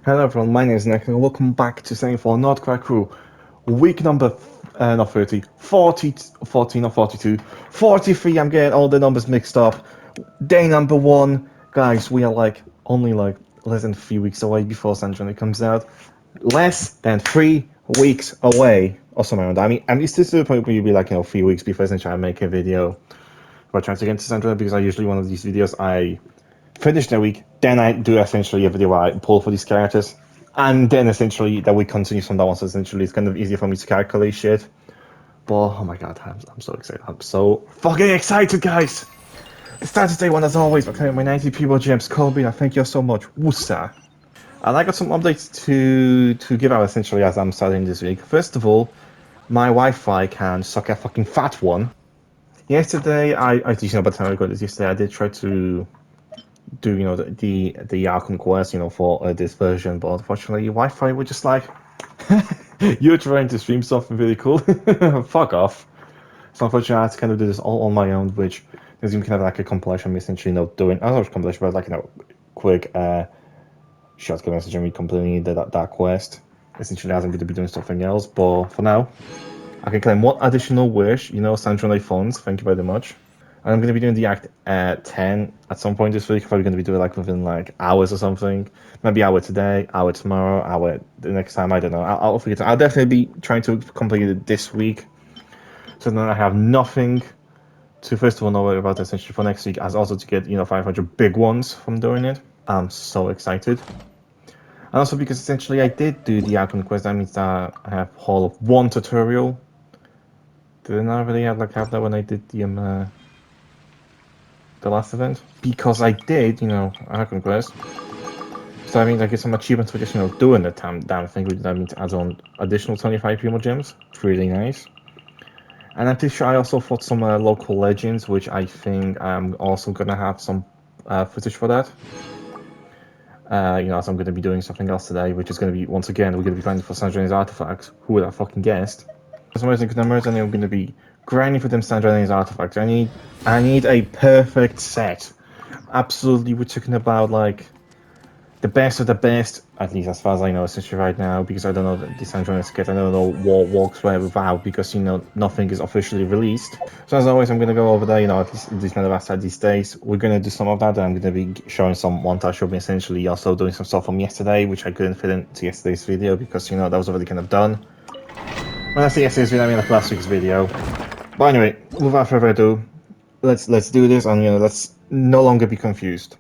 Hello everyone, my name is Nicole and welcome back to Saying for Not Krai Crew. Week number, not 30, 40, 40, not 42, 43, I'm getting all the numbers mixed up. Day number 1, guys, we are only less than 3 weeks away before sandrone comes out. Less than 3 weeks away, or somewhere around that. I mean, it's still to the point where you'll be 3 weeks before essentially I make a video about trying to get into sandrone, because I usually one of these videos I finish the week, then I do essentially a video where I pull for these characters, and then essentially that we continue from that one. So essentially, it's kind of easier for me to calculate shit. But oh my god, I'm so excited! I'm so fucking excited, guys! It's time to day one as always. By my 90 people gems, Colby. I thank you so much. Woosa. And I got some updates to give out essentially as I'm starting this week. First of all, my Wi-Fi can suck a fucking fat one. Yesterday, I you know, by the time I got this yesterday, I did try to do the Archon quest for this version, but unfortunately Wi-Fi were just like you're trying to stream something really cool. Fuck off. So unfortunately I had to kind of do this all on my own, which is even kind of like a compilation of me essentially doing not a compilation but like quick shotgun message and me completing that quest. Essentially as I'm going to be doing something else, but for now I can claim one additional wish, sandrone funds, thank you very much. I'm going to be doing the act at 10 at some point this week. I'm probably going to be doing within hours or something. Maybe hour today, hour tomorrow, hour the next time. I don't know. I'll figure it out. I'll definitely be trying to complete it this week. So then I have nothing to first of all know about essentially for next week, as also to get 500 big ones from doing it. I'm so excited. And also because essentially I did do the Archon quest. That means that I have all of one tutorial. Didn't I really have that when I did the last event? Because I did, Archon quest. So I mean, I get some achievements for just, doing the damn thing, which that means adds on additional 25 primogems. It's really nice. And I'm pretty sure I also fought some local legends, which I think I'm also gonna have some footage for that. As I'm gonna be doing something else today, which is gonna be, once again, we're gonna be grinding for sandrone's artifacts. Who would have fucking guessed? For some reason, I'm gonna be grinding for them sandrone's artifacts. I need a perfect set. Absolutely, we're talking about the best of the best, at least as far as I know, essentially right now, because I don't know the sandrone kit. I don't know what works well without, because nothing is officially released. So as always, I'm gonna go over there. At least this kind of outside these days, we're gonna do some of that. And I'm gonna be showing some montage of me essentially also doing some stuff from yesterday, which I couldn't fit into yesterday's video because that was already kind of done. When I say yesterday's video, I mean last week's video. But anyway, without further ado, let's do this, and let's no longer be confused.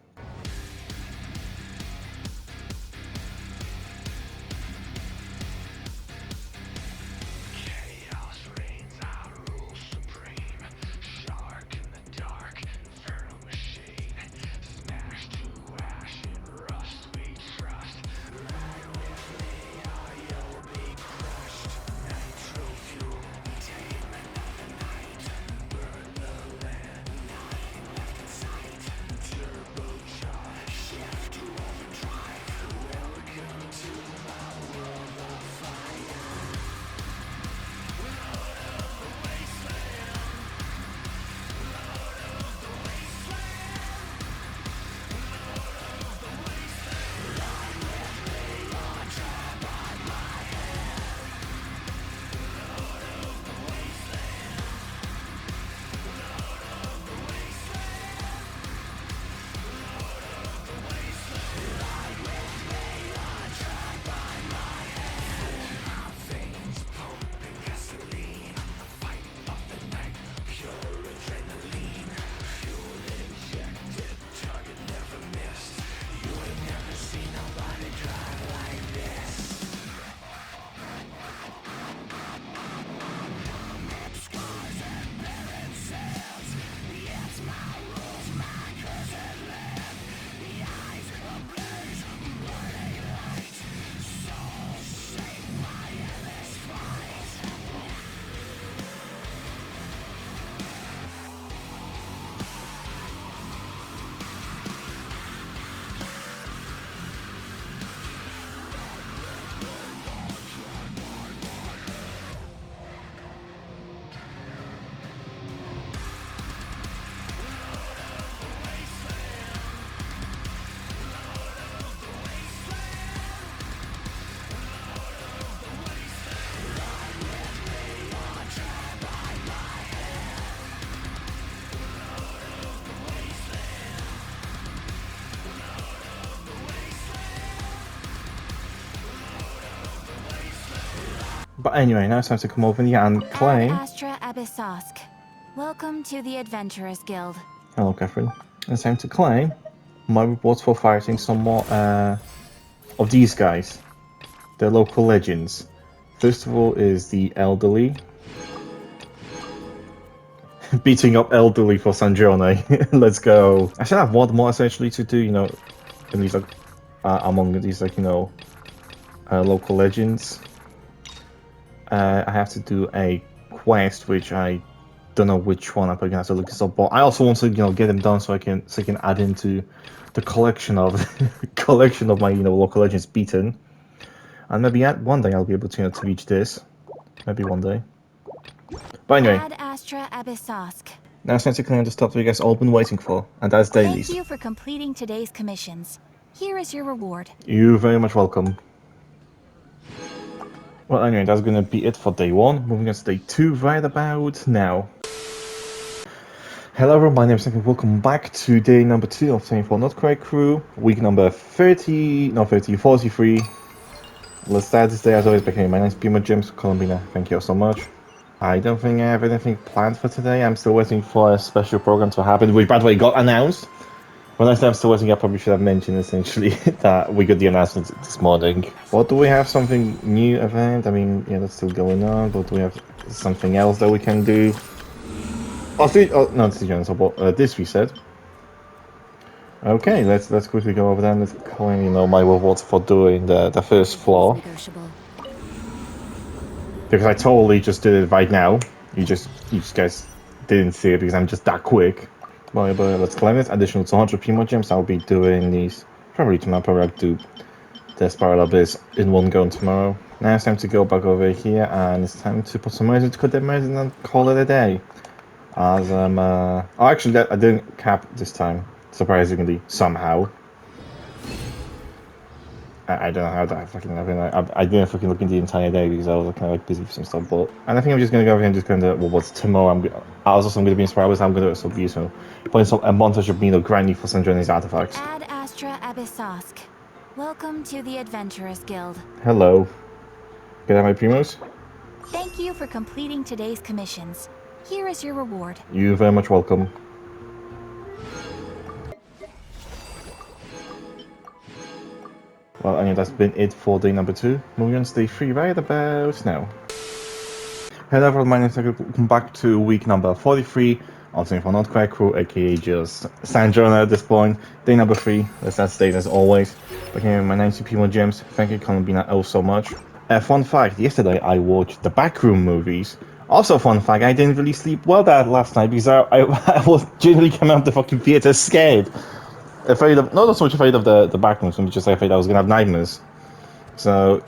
But anyway, now it's time to come over here and claim. Astra Abyssosk. Welcome to the Adventurers Guild. Hello, Catherine. It's time to claim my rewards for fighting some more of these guys, the local legends. First of all is the elderly. Beating up elderly for sandrone. Let's go. I should have one more essentially to do, you know, in these like among these like, you know, local legends. I have to do a quest which I don't know which one. I'm probably gonna have to look this up, but I also want to, you know, get them done so I can add into the collection of collection of my, you know, local legends beaten. And maybe one day I'll be able to, you know, to reach this. Maybe one day. But anyway. Ad Astra Abyssosk. Now it's time to clear the stuff that you guys all been waiting for, and that's dailies. Thank you for completing today's commissions. Here is your reward. You're very much welcome. Well, anyway, that's gonna be it for day 1. Moving on to day 2 right about now. Hello everyone, my name is Nicole. Welcome back to day number 2 of playing for Krai crew. Week number 43. Let's start this day as always by getting my nice primogems. Columbina, thank you so much. I don't think I have anything planned for today. I'm still waiting for a special program to happen, which by the way got announced. When I say I'm still waiting, I probably should have mentioned essentially that we got the announcement this morning. But do we have something new event? I mean, yeah, that's still going on, but do we have something else that we can do? Oh, no, it's the but this we said. Okay, let's quickly go over that and let's claim, you know, my rewards for doing the first floor. Because I totally just did it right now. You guys didn't see it because I'm just that quick. Well, but let's claim it. Additional 200 primogems. I'll be doing these probably tomorrow. Probably I'll do the spiral abyss in one go tomorrow. Now it's time to go back over here and it's time to put some mercy to cut the mercy and call it a day. As oh, actually, I didn't cap this time. Surprisingly, somehow. I don't know how that fucking happened. I didn't fucking look in the entire day because I was kind of like busy for some stuff. But and I think I'm just gonna go over here and just kind of what's tomorrow. I'm gonna be inspired. I'm gonna also be putting a montage of me, you know, grinding for some journey's artifacts. Ad Astra Abyssosk. Welcome to the Adventurers Guild. Hello. Can I have my primos? Thank you for completing today's commissions. Here is your reward. You're very much welcome. Well, anyway, that's been it for day number 2. Moving on to day 3 right about now. Hello everyone, my name is Nicole. Welcome back to week number 43. Also for Krai crew, aka just sandrone at this point. Day number 3. Let's start staying as always. Okay, my 90 primogems. Thank you, Columbina, oh so much. Fun fact, yesterday I watched the Backroom movies. Also, fun fact, I didn't really sleep well that last night because I was genuinely coming out the fucking theater scared. Afraid of, not so much afraid of the Backrooms, I'm just afraid I was gonna have nightmares. So,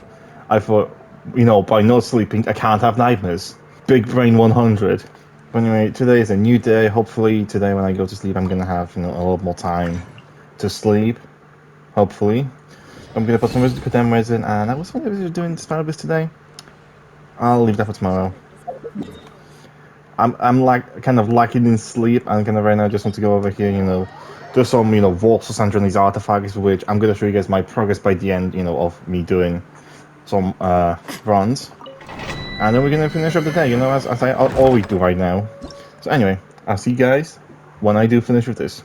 I thought, you know, by not sleeping, I can't have nightmares. Big brain 100. But anyway, today is a new day. Hopefully, today when I go to sleep, I'm gonna have, you know, a lot more time to sleep. Hopefully. I'm gonna put some music with resin, and I was wondering if you're doing Spiral Abyss today. I'll leave that for tomorrow. I'm like kind of lacking in sleep, and kind of right now I just want to go over here, you know, do some, you know, walks on these artifacts, which I'm gonna show you guys my progress by the end, you know, of me doing some runs, and then we're gonna finish up the day, you know, as I always do right now. So anyway, I'll see you guys when I do finish with this.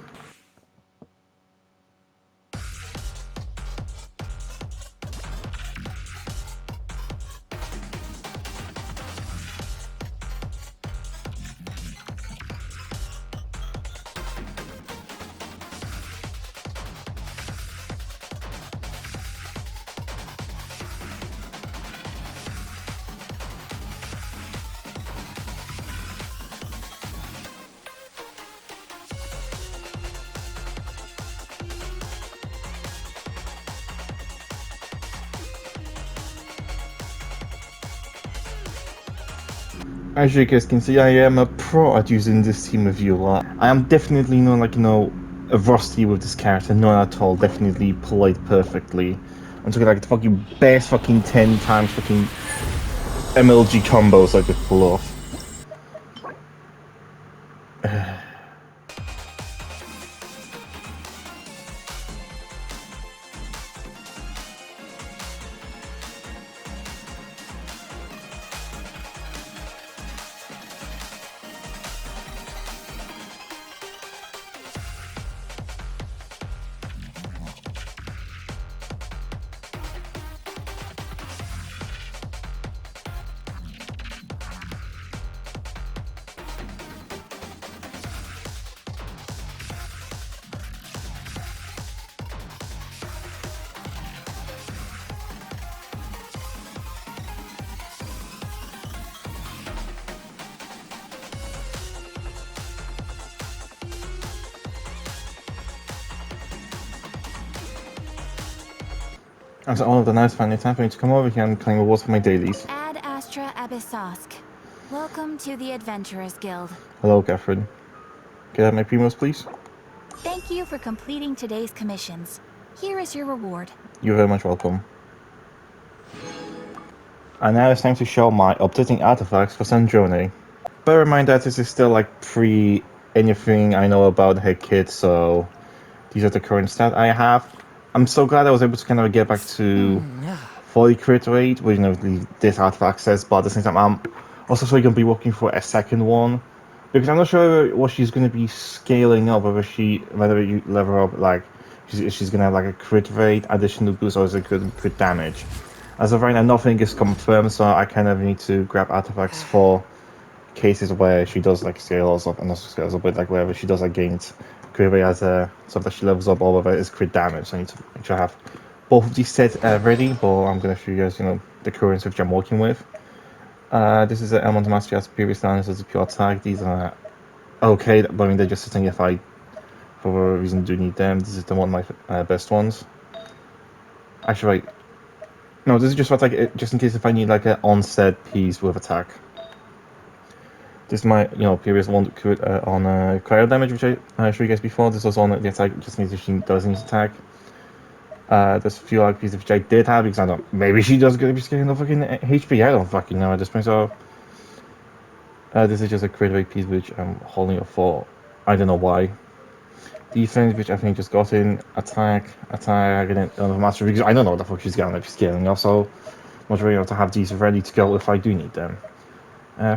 As you guys can see, I am a pro at using this team of you lot. I am definitely not like, you know, a rusty with this character, not at all. Definitely played perfectly. I'm talking like the fucking best fucking 10 times fucking MLG combos I could pull off. As all of the nice finally time for me to come over here and claim rewards for my dailies. Ad Astra Abyssosk. Welcome to the Adventurers Guild. Hello, Catherine. Can I have my primos, please? Thank you for completing today's commissions. Here is your reward. You're very much welcome. And now it's time to show my updating artifacts for Sandrone. Bear in mind that this is still like pre anything I know about her kit, so these are the current stats I have. I'm so glad I was able to kind of get back to 40 crit rate, which this artifact says, but at the same time I'm also going to be working for a second one. Because I'm not sure what she's going to be scaling up, whether you level up, like, she's going to have like a crit rate, additional boost, or is it good crit damage. As of right now, nothing is confirmed, so I kind of need to grab artifacts for cases where she does like scales up, and also scales up, but like wherever she does like gains crit rate as a stuff that she levels up, or whether it's crit damage. So I need to make sure I have both of these sets ready, but I'm going to show you guys, the currents which I'm working with. This is an Elmont Mastery as previous line, so it's a pure attack. These are okay, but I mean, they're just sitting if I, for whatever reason, do need them. This is the one of my best ones. Actually, right. No, this is just for attack, just in case if I need like an onset piece with attack. This is my, previous one on cryo damage, which I showed you guys before. This was on the attack, just in case she doesn't attack. There's a few other pieces which I did have, because I don't, maybe she does gonna be scaling the fucking HP, I don't fucking know at this point, so. This is just a crit rate piece which I'm holding up for, I don't know why. Defense, which I think just got in. Attack, and master, because I don't know what the fuck she's gonna be scaling up, so much really to have these ready to go if I do need them.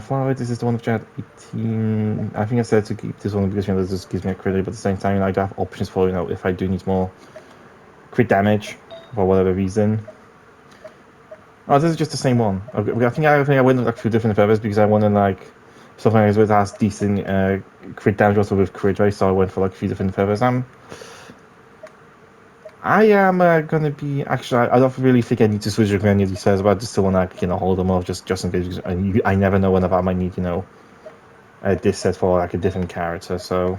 Flower, this is the one which I had 18. I think I said to keep this one because this just gives me a crit rate, but at the same time I do have options for if I do need more crit damage for whatever reason. Oh, this is just the same one. I think I went with like 2 different feathers because I wanted like something that has decent crit damage also with crit rate, so I went for like 3 different feathers. I am gonna be actually. I don't really think I need to switch between any of these feathers, but I just still wanna hold them off just in case, because I never know whenever I might need this set for like a different character. So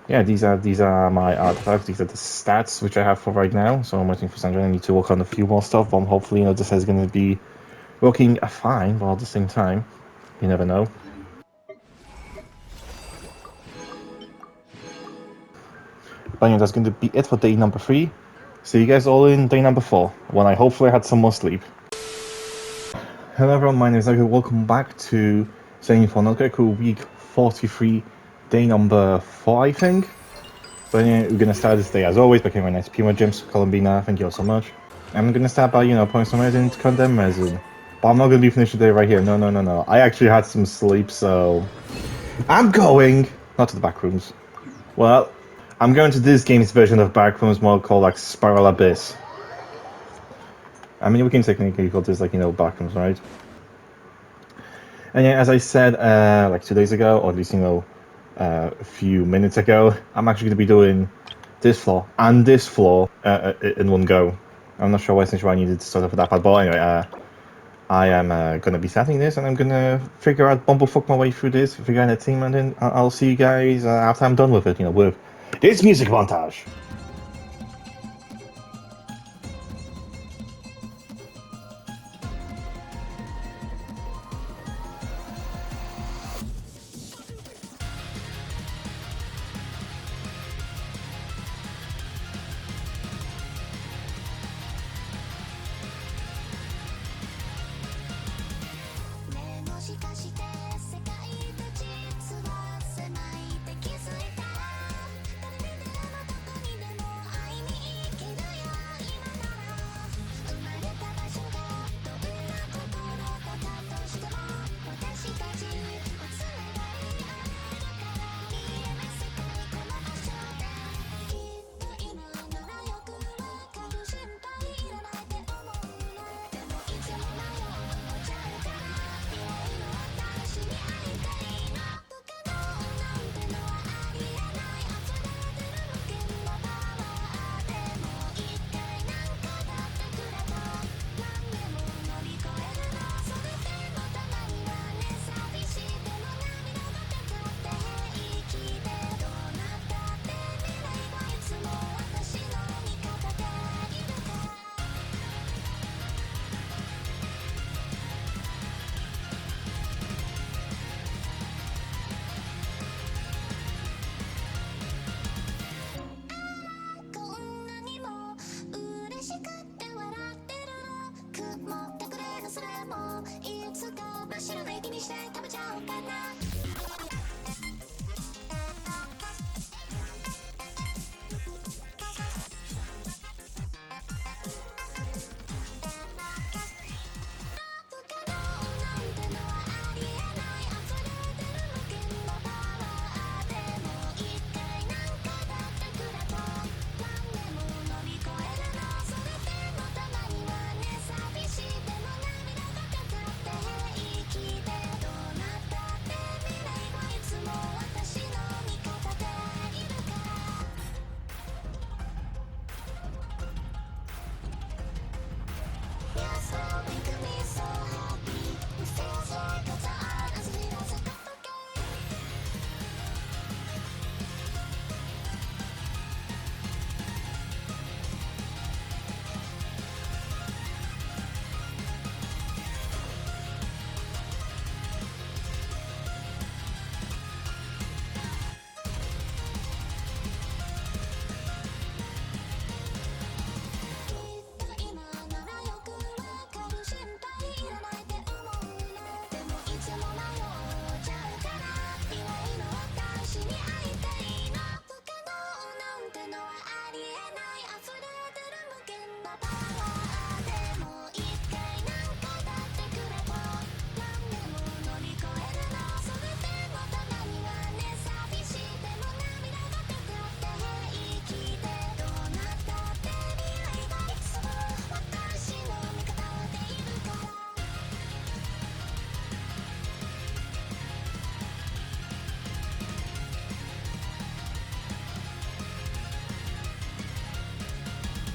yeah, these are my artifacts. These are the stats which I have for right now. So I'm waiting for Sandra. I need to work on a few more stuff, but hopefully this is going to be working fine. But at the same time, you never know. But yeah, that's going to be it for day number 3. See you guys all in day number 4, when I hopefully had some more sleep. Hello everyone, my name is Nicole. Welcome back to Saying for Not Cool week 43, day number 4, I think. But yeah, we're gonna start this day as always by getting my nice primogems. Columbina, thank you all so much. I'm gonna start by putting some resin to condemn resin. But I'm not gonna be finished today right here. No. I actually had some sleep, so I'm going not to the back rooms. Well, I'm going to this game's version of back rooms, more called like Spiral Abyss. I mean, we can technically call this like back rooms, right? And yeah, as I said like 2 days ago, or at least a few minutes ago, I'm actually going to be doing this floor and this floor in one go. I'm not sure why I needed to start off with that part, but anyway, I am going to be starting this, and I'm going to figure out bumblefuck my way through this, figure out a team, and then I'll see you guys after I'm done with it, with this music montage.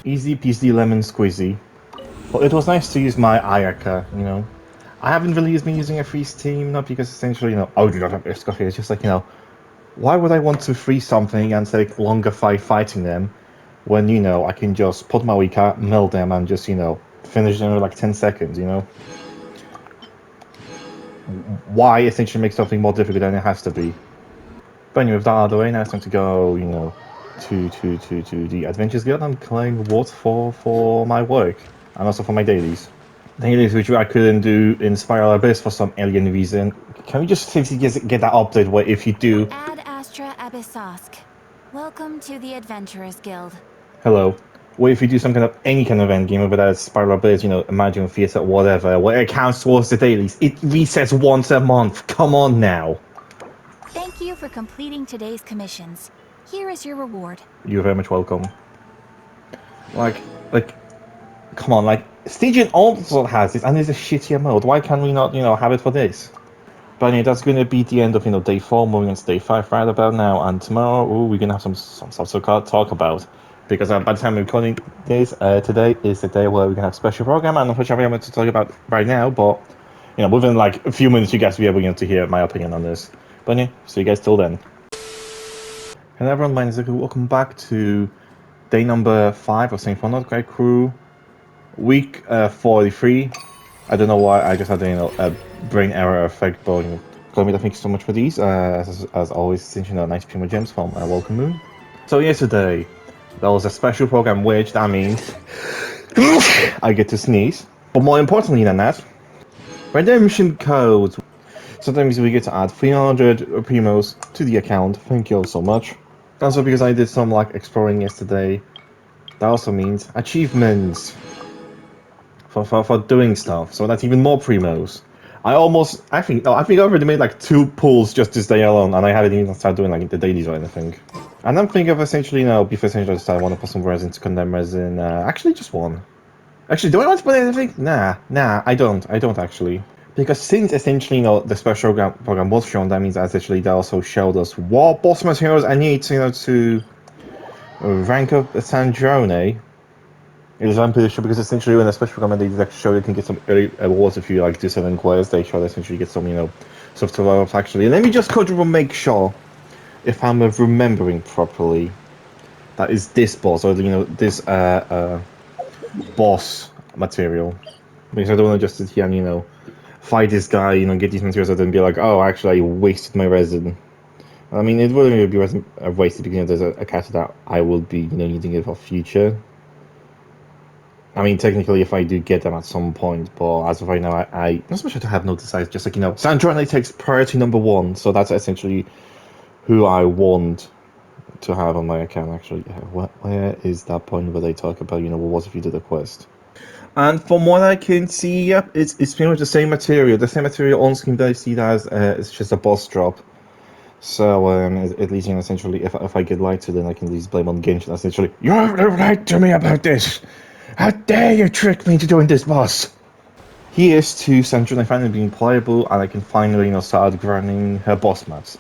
Easy peasy lemon squeezy. Well, it was nice to use my Ayaka, you know. I haven't really been using a freeze team, not because essentially, you know, oh, do not have risk of it. It's just like, you know, why would I want to freeze something and take longer fighting them when, you know, I can just put my Wika, mill them, and just, you know, finish them in like 10 seconds, you know? Why essentially make something more difficult than it has to be? But anyway, with that out of the way, now it's time to go, you know, to the Adventures Guild and claim rewards for my work and also for my dailies. Dailies which I couldn't do in Spiral Abyss for some alien reason. Can we just fix get that update where if you do... Ad Astra Abyssosk. Welcome to the Adventurers Guild. Hello. Well, if you do some kind of any kind of endgame, whether that's Spiral Abyss, you know, Imagine Theater, whatever, where it counts towards the dailies, it resets once a month. Come on now. Thank you for completing today's commissions. Here is your reward. You're very much welcome. Like, come on, like, Stygian also has this, and it's a shittier mode. Why can't we not, you know, have it for this? But anyway, that's going to be the end of, you know, day 4, moving on to day 5 right about now. And tomorrow, ooh, we're going to have some stuff to talk about. Because by the time we're recording this, today is the day where we're going to have a special program. And unfortunately, I'm going to talk about right now, but, you know, within like a few minutes, you guys will be able, you know, to hear my opinion on this. But yeah, see you guys till then. Hello everyone, my name is Nicole. Welcome back to day number 5 of Saint for Not Great Crew. Week 43. I don't know why I just had a, you know, a brain error effect, but, you know, Chloe, thank you so much for these. As always, since, you know, nice primogems from Welcome Moon. So yesterday, there was a special program, which that means I get to sneeze. But more importantly than that, redemption codes. Sometimes we get to add 300 primos to the account. Thank you all so much. Also, because I did some like exploring yesterday, that also means achievements for doing stuff. So that's even more primos. I think I already made like 2 pulls just this day alone, and I haven't even started doing like the dailies or anything. And I'm thinking of essentially, you know, before essentially I want to put some resin to condemn resin. Actually, just 1. Actually, do I want to put anything? Nah, I don't actually. Because since essentially, you know, the special program was shown, that means essentially they also showed us what boss materials I need, you know, to rank up a sandrone. It is I'm pretty sure because essentially when the special program they actually show you can get some early awards if you like do 7 quests. They show essentially get some, you know, stuff to level up actually. Let me just quadruple make sure if I'm remembering properly. That is this boss, or you know, this boss material. Because I don't want to just sit here and, you know, fight this guy, you know, get these materials and then be like, oh, actually I wasted my resin. I mean, it wouldn't really be wasted because, you know, there's a character that I will be, you know, needing it for future. I mean, technically, if I do get them at some point, but as of right now, I not so much I have no desires, just like, Sandrone takes priority number one, so that's essentially who I want to have on my account, actually. Where is that point where they talk about, what was if you did a quest? And from what I can see, yep, it's pretty much the same material. The same material on screen that I see that as it's just a boss drop. So at least, essentially, if I get lied to, then I can at least blame on Genshin. Essentially, you lied to me about this. How dare you trick me into doing this, boss? Here's to Sandrone finally being playable, and I can finally, start grinding her boss maps.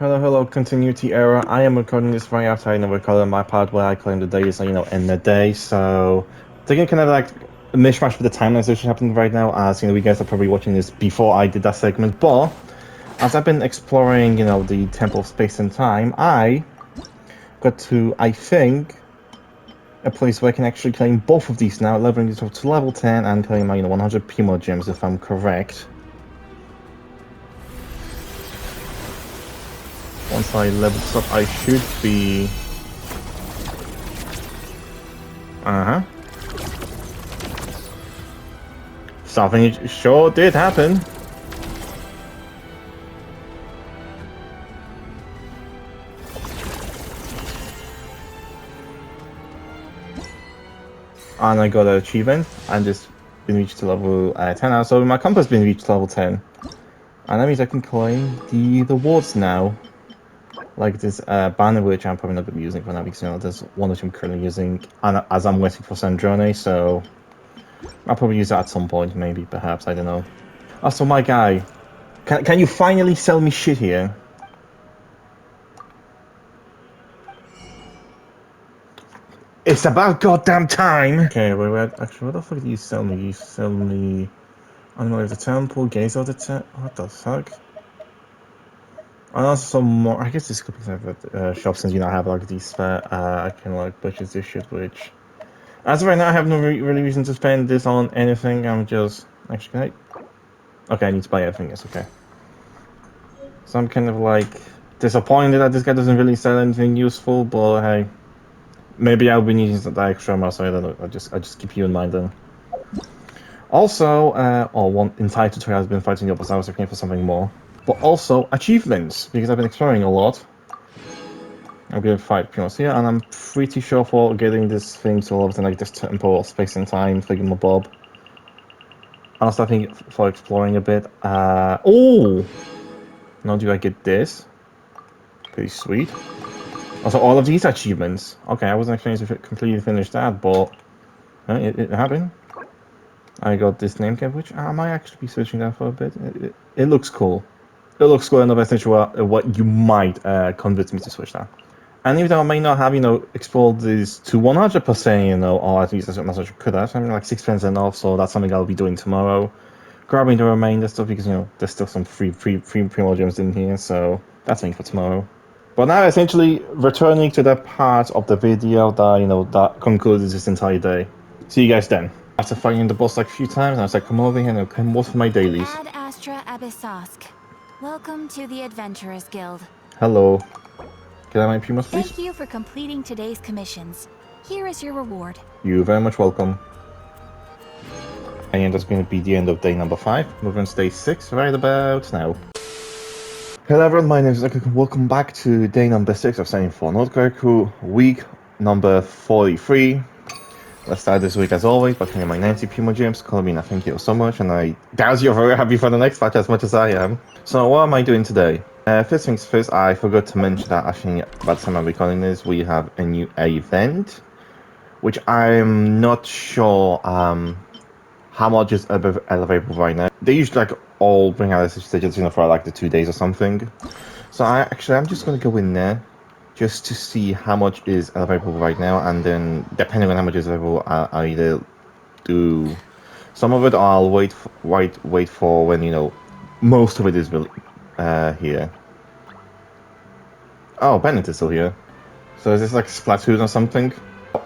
Hello, continuity error. I am recording this right after I recorded my part where I claim the day is, in the day, so taking kind of like a mishmash with the timelines which is happening right now, as, you guys are probably watching this before I did that segment, but as I've been exploring, the Temple of Space and Time, I got to, I think, a place where I can actually claim both of these now, leveling this up to level 10 and claim my, 100 primogems if I'm correct. Once I level this up, I should be... Something sure did happen. And I got an achievement, and just been reached to level 10 now, so my compass been reached to level 10. And that means I can claim the wards now. Like this banner, which I'm probably not going to be using for now, because there's one which I'm currently using and as I'm waiting for Sandrone, so I'll probably use that at some point, maybe, perhaps, I don't know. Also, my guy, can you finally sell me shit here? It's about goddamn time! Okay, wait, actually, what the fuck do you sell me? You sell me... Animal of the Temple, Gaze of the Temple... What the fuck? And also some more... I guess this could be some shops, since I have like these I can like purchase this shit, which... As of right now, I have no really reason to spend this on anything, I'm just... Actually, can I... Okay, I need to buy everything, yes, okay. So I'm kind of like... disappointed that this guy doesn't really sell anything useful, but hey... Maybe I'll be needing that extra ammo, so I don't know, I'll just keep you in mind then. Also, one entire tutorial has been fighting the opposite, I was looking for something more. But also, achievements, because I've been exploring a lot. I'm going to fight Primus here, and I'm pretty sure for getting this thing to level like this Temple of Space and Time, Thingamabob. And also I think for exploring a bit. Oh! Now do I get this? Pretty sweet. Also, all of these achievements. Okay, I wasn't actually to completely finish that, but it happened. I got this name cap, which I might actually be switching that for a bit. It looks cool. It looks cool enough, essentially, what you might convince me to switch that. And even though I may not have, explored these to 100%, or at least as much as I could have, I'm like 6% off, so that's something I'll be doing tomorrow. Grabbing the remainder stuff because, there's still some free primogems in here, so that's me for tomorrow. But now, essentially, returning to the part of the video that, that concludes this entire day. See you guys then. After fighting the boss like a few times, I was like, come over here and come more for my dailies. Ad Astra Abyssosk. Welcome to the Adventurers Guild. Hello. Can I have my primos, please? Thank you for completing today's commissions. Here is your reward. You're very much welcome. And that's going to be the end of day number 5. Moving on to day 6 right about now. Hello everyone, my name is Nicole. Welcome back to day number 6 of Sailing for North Crew, week number 43. Let's start this week as always by playing my 90 primogems. Colomina, thank you so much, and I doubt you're very happy for the next patch as much as I am. So what am I doing today? First things first, I forgot to mention that actually by the time I'm recording this, we have a new event, which I'm not sure how much is available right now. They usually like all bring out a stages, for like the 2 days or something. So I'm just gonna go in there just to see how much is available right now, and then depending on how much is available, I'll either do some of it, or I'll wait for when most of it is really here. Oh, Bennett is still here. So is this like Splatoon or something?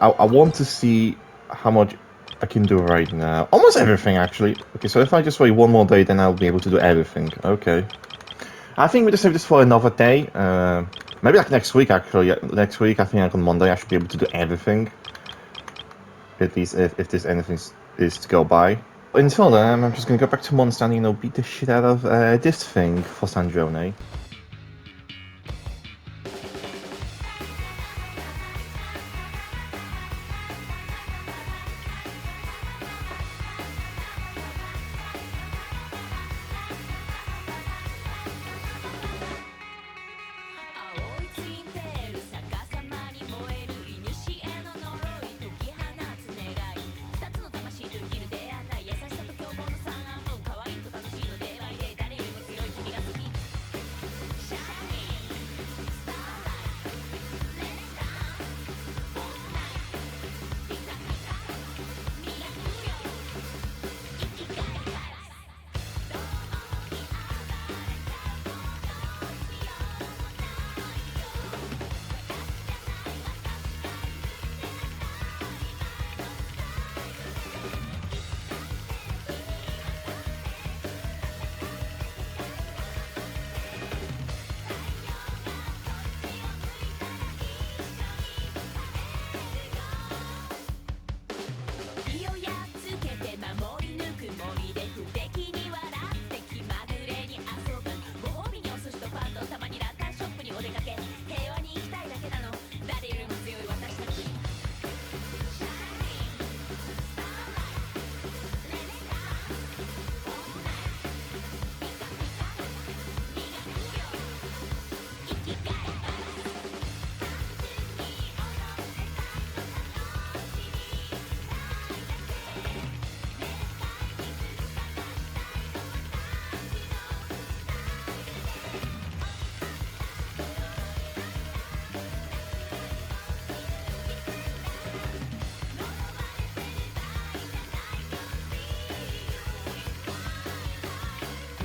I want to see how much I can do right now. Almost everything, actually. Okay, so if I just wait one more day, then I'll be able to do everything. Okay. I think we just save this for another day. Maybe like next week, actually. Yeah, next week, I think like on Monday, I should be able to do everything. At least if there's anything is to go by. Until then, I'm just going to go back to Molten and, beat the shit out of this thing for Sandrone.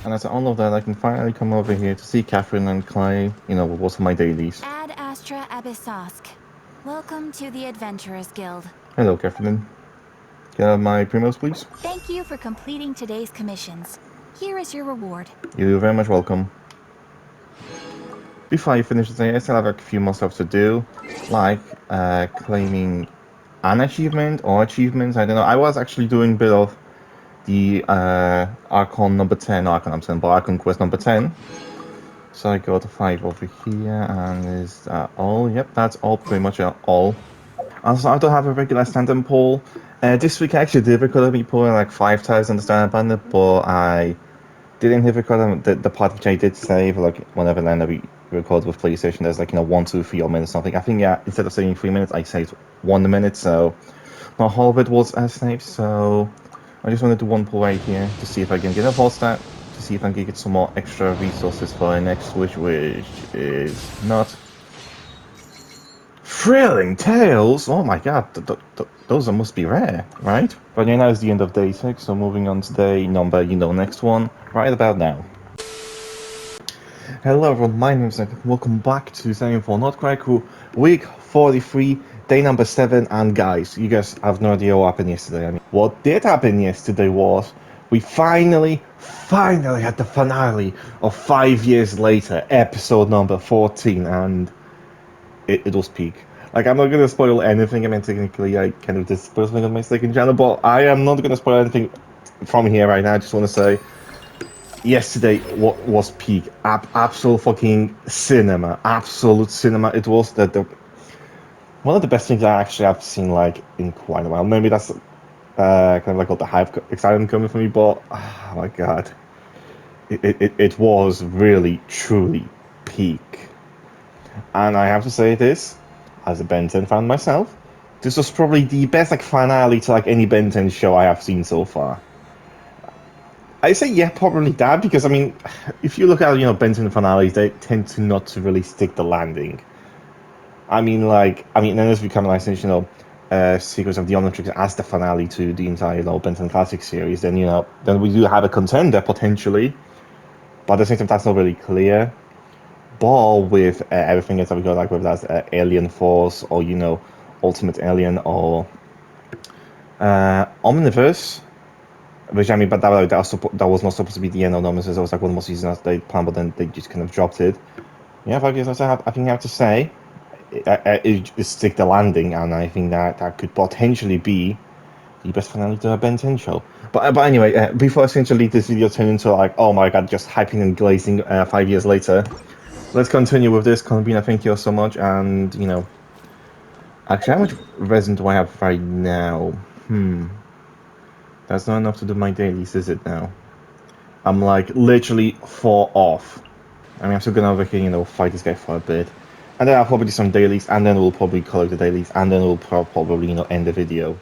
And after all of that, I can finally come over here to see Catherine and Krai, with what's my dailies. Ad Astra Abyssosk. Welcome to the Adventurers Guild. Hello, Catherine. Can I have my primos, please? Thank you for completing today's commissions. Here is your reward. You're very much welcome. Before I finish the day, I still have a few more stuff to do, like claiming an achievement or achievements. I don't know. I was actually doing a bit of the Archon number 10, Archon quest number 10. So I got 5 over here, and is that all? Yep, that's all, pretty much all. Also, I don't have a regular stand-up poll. This week I actually did record me pulling like 5,000 stand-up bandit, but I didn't hit record the part which I did save, like whenever land record with PlayStation, there's like 1, 2, 3 or minutes something. I think instead of saying 3 minutes, I say 1 minute. So not all of it was saved. So I just want to do one pull right here to see if I can get a full stat, to see if I can get some more extra resources for the next wish, which is not. Thrilling tales! Oh my god, those must be rare, right? But yeah, now it's the end of day 6, so moving on to day number, next one, right about now. Hello everyone, my name is Nick, welcome back to Saying for Not Cry Crew, week 43, day number 7, and guys, you guys have no idea what happened yesterday. I mean, what did happen yesterday was, we finally had the finale of 5 years later, episode number 14, and it was peak. Like, I'm not gonna spoil anything. I mean, technically, I kind of did spoil something on my second channel, but I am not gonna spoil anything from here right now. I just want to say, yesterday was peak. Absolute fucking cinema. Absolute cinema. It was the one of the best things I actually have seen like in quite a while. Maybe that's kind of like all the hype, excitement coming from me, but oh my god, it was really truly peak. And I have to say this, as a Ben 10 fan myself, this was probably the best like finale to like any Ben 10 show I have seen so far. I say yeah, probably that, because I mean, if you look at Ben 10 finales, they tend to not to really stick the landing. I mean, then there's become like Secrets of the Omnitrix as the finale to the entire Ben 10 Classic series. Then then we do have a contender potentially, but at the same time that's not really clear. But with everything else that we got, like whether that's Alien Force or Ultimate Alien or Omniverse, which I mean, but that was not supposed to be the end of Omniverse. It was like one more season as they planned, but then they just kind of dropped it. Yeah, 5 years later, I think I have to say it stick the landing, and I think that could potentially be the best finale to a Ben 10 show. But anyway, before essentially this video turned into like, oh my god, just hyping and glazing 5 years later. Let's continue with this. Columbina, thank you so much. And, actually, how much resin do I have right now? That's not enough to do my dailies, is it now? I'm like literally 4 off. I mean, I'm still gonna over here, fight this guy for a bit. And then I'll probably do some dailies, and then we'll probably collect the dailies, and then we'll probably, end the video.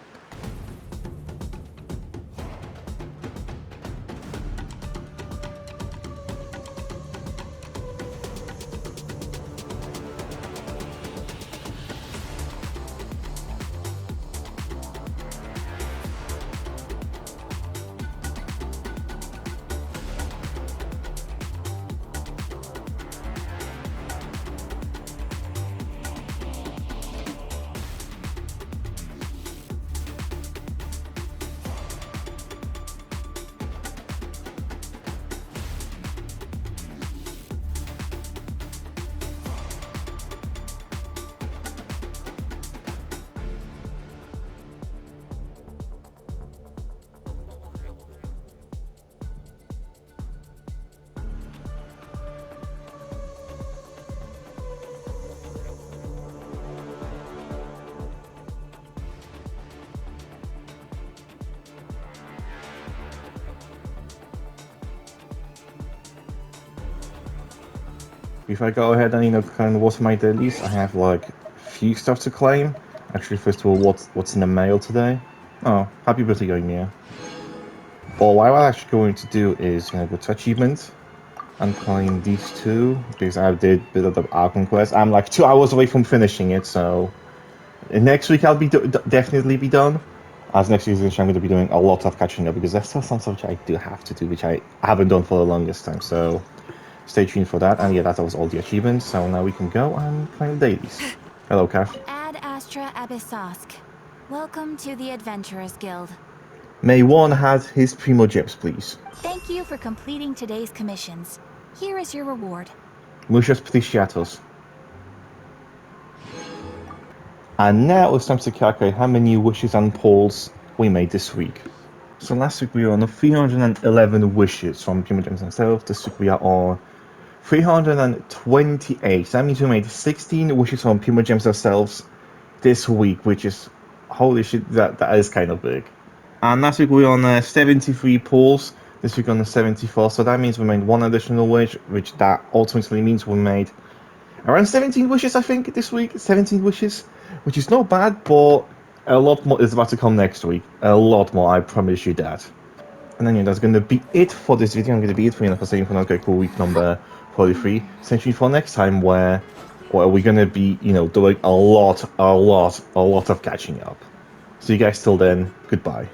If I go ahead and kind of what's my dailies, I have like few stuff to claim. Actually, first of all, what's in the mail today? Oh, happy birthday, Yoimiya. But what I'm actually going to do is go to achievements and claim these two, because I did a bit of the Archon quest. I'm like 2 hours away from finishing it, so next week I'll be definitely be done. As next week, I'm going to be doing a lot of catching up, because there's still some stuff which I do have to do, which I haven't done for the longest time. So stay tuned for that. And yeah, that was all the achievements. So now we can go and claim the dailies. Hello, Kath. Ad Astra Abyssosk. Welcome to the Adventurers Guild. May one have his primogems, please. Thank you for completing today's commissions. Here is your reward. Muchos preciatos. And now it's time to calculate how many wishes and polls we made this week. So last week we were on 311 wishes from primogems themselves. This week we are on 328. That means we made 16 wishes from primogems themselves this week, which is, holy shit, that is kind of big. And last week we were on 73 polls. This week on 74. So that means we made one additional wish, which that ultimately means we made around 17 wishes, I think, this week. 17 wishes, which is not bad, but a lot more is about to come next week. A lot more, I promise you that. And then, that's going to be it for this video. I'm going to be it for saying for another cool week number 43. Essentially for next time, where we're going to be, doing a lot of catching up. So you guys till then, goodbye.